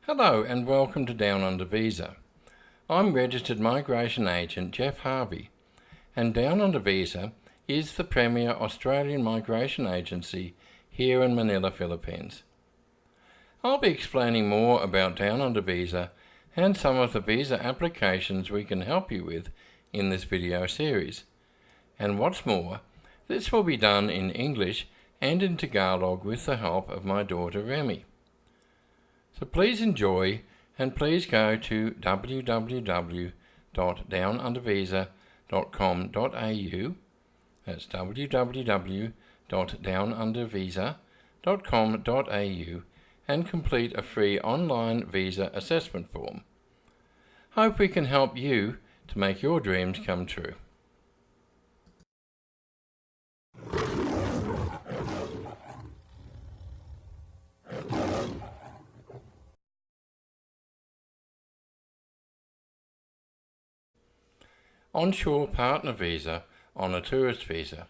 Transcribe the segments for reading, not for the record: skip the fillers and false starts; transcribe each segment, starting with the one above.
Hello and welcome to Down Under Visa. I'm registered migration agent Jeff Harvie, and Down Under Visa is the premier Australian migration agency here in Manila, Philippines. I'll be explaining more about Down Under Visa and some of the visa applications we can help you with in this video series. And what's more, this will be done in English and in Tagalog with the help of my daughter Remy. So please enjoy, and please go to www.downundervisa.com.au. That's www.downundervisa.com.au and complete a free online visa assessment form. Hope we can help you to make your dreams come true. Onshore Partner Visa on a tourist visa.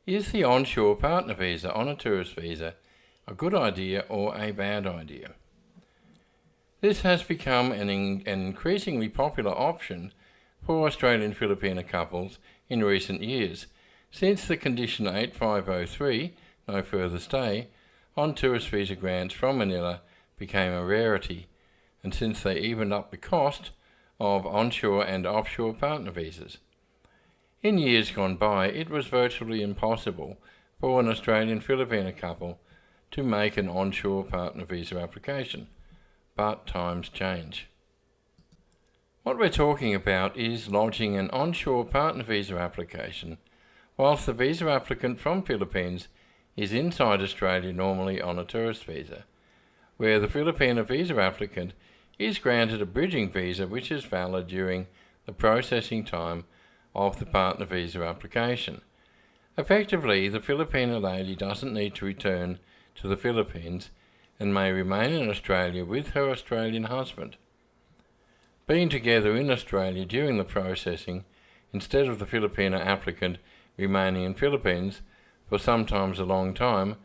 Is the Onshore Partner Visa on a tourist visa a good idea or a bad idea? This has become an increasingly popular option for Australian Filipina couples in recent years, since the Condition 8503, no further stay, on tourist visa grants from Manila became a rarity, and since they evened up the cost of onshore and offshore partner visas. In years gone by, it was virtually impossible for an Australian Filipina couple to make an onshore partner visa application, but times change. What we're talking about is lodging an onshore partner visa application whilst the visa applicant from Philippines is inside Australia, normally on a tourist visa, where the Filipino visa applicant is granted a bridging visa which is valid during the processing time of the partner visa application. Effectively, the Filipino lady doesn't need to return to the Philippines and may remain in Australia with her Australian husband. Being together in Australia during the processing, instead of the Filipino applicant remaining in Philippines for sometimes a long time,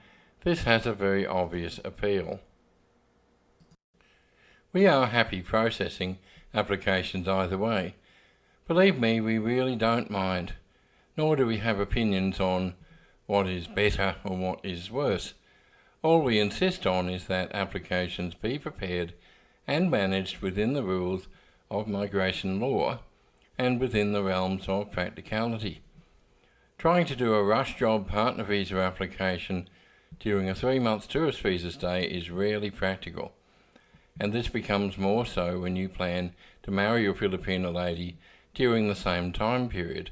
this has a very obvious appeal. We are happy processing applications either way. Believe me, we really don't mind, nor do we have opinions on what is better or what is worse. All we insist on is that applications be prepared and managed within the rules of migration law and within the realms of practicality. Trying to do a rush job partner visa application during a 3-month tourist visa stay is rarely practical, and this becomes more so when you plan to marry your Filipino lady during the same time period.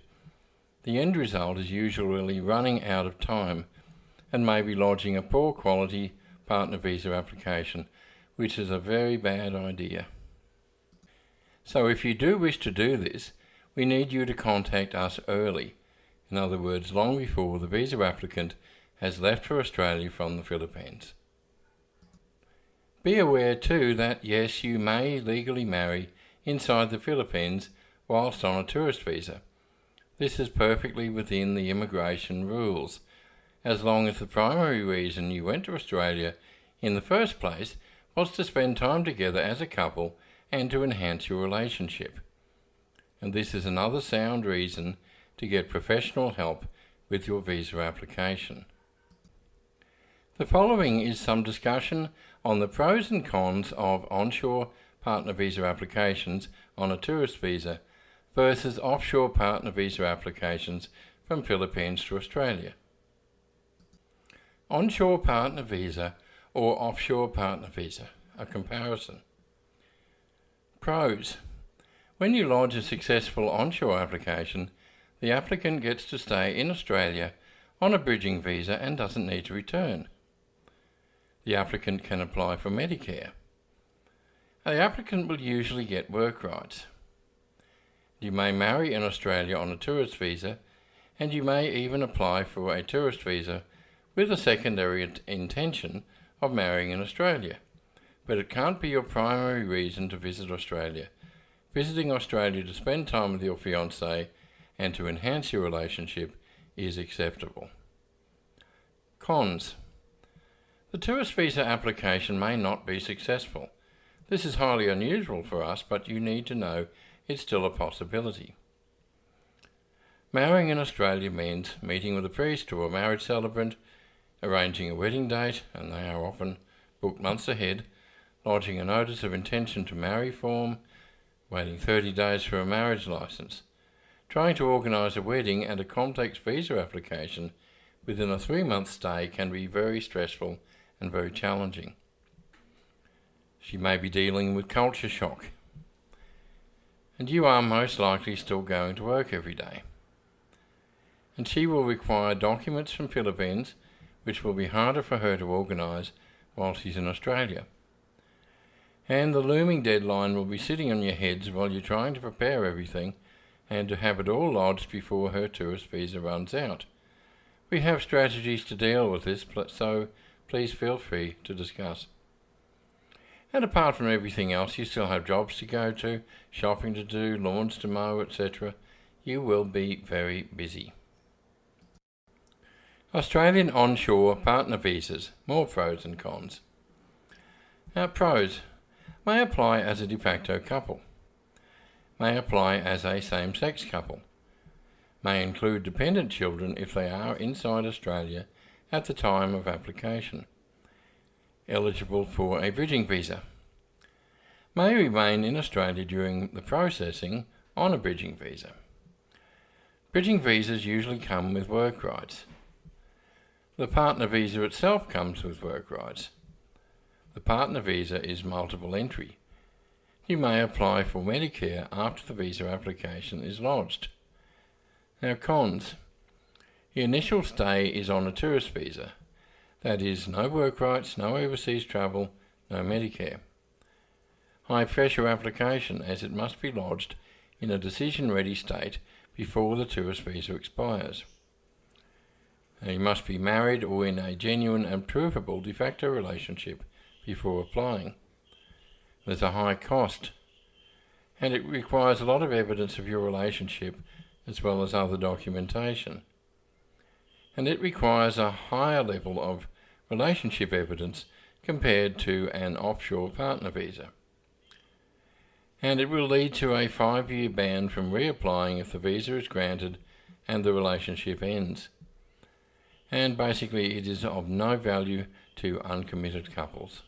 The end result is usually running out of time and maybe lodging a poor quality partner visa application, which is a very bad idea. So if you do wish to do this, we need you to contact us early, in other words, long before the visa applicant has left for Australia from the Philippines. Be aware too that yes, you may legally marry inside the Philippines whilst on a tourist visa. This is perfectly within the immigration rules, as long as the primary reason you went to Australia in the first place was to spend time together as a couple and to enhance your relationship. And this is another sound reason to get professional help with your visa application. The following is some discussion on the pros and cons of onshore partner visa applications on a tourist visa versus offshore partner visa applications from Philippines to Australia. Onshore partner visa or offshore partner visa, a comparison. Pros. When you lodge a successful onshore application, the applicant gets to stay in Australia on a bridging visa and doesn't need to return. The applicant can apply for Medicare. The applicant will usually get work rights. You may marry in Australia on a tourist visa, and you may even apply for a tourist visa with a secondary intention of marrying in Australia. But it can't be your primary reason to visit Australia. Visiting Australia to spend time with your fiancee and to enhance your relationship is acceptable. Cons. The tourist visa application may not be successful. This is highly unusual for us, but you need to know it's still a possibility. Marrying in Australia means meeting with a priest or a marriage celebrant, arranging a wedding date, and they are often booked months ahead, lodging a notice of intention to marry form, waiting 30 days for a marriage licence. Trying to organise a wedding and a complex visa application within a 3-month stay can be very stressful and very challenging. She may be dealing with culture shock, and you are most likely still going to work every day. And she will require documents from Philippines, which will be harder for her to organise while she's in Australia. And the looming deadline will be sitting on your heads while you're trying to prepare everything and to have it all lodged before her tourist visa runs out. We have strategies to deal with this, so please feel free to discuss. And apart from everything else, you still have jobs to go to, shopping to do, lawns to mow, etc. You will be very busy. Australian onshore partner visas, more pros than cons. Pros: may apply as a de facto couple, may apply as a same-sex couple, may include dependent children if they are inside Australia at the time of application, eligible for a bridging visa, may remain in Australia during the processing on a bridging visa. Bridging visas usually come with work rights. The partner visa itself comes with work rights. The partner visa is multiple entry. You may apply for Medicare after the visa application is lodged. Now, cons. The initial stay is on a tourist visa. That is, no work rights, no overseas travel, no Medicare. High pressure application, as it must be lodged in a decision-ready state before the tourist visa expires. And you must be married or in a genuine and provable de facto relationship before applying. There's a high cost, and it requires a lot of evidence of your relationship as well as other documentation. And it requires a higher level of relationship evidence compared to an offshore partner visa. And it will lead to a 5-year ban from reapplying if the visa is granted and the relationship ends. And basically it is of no value to uncommitted couples.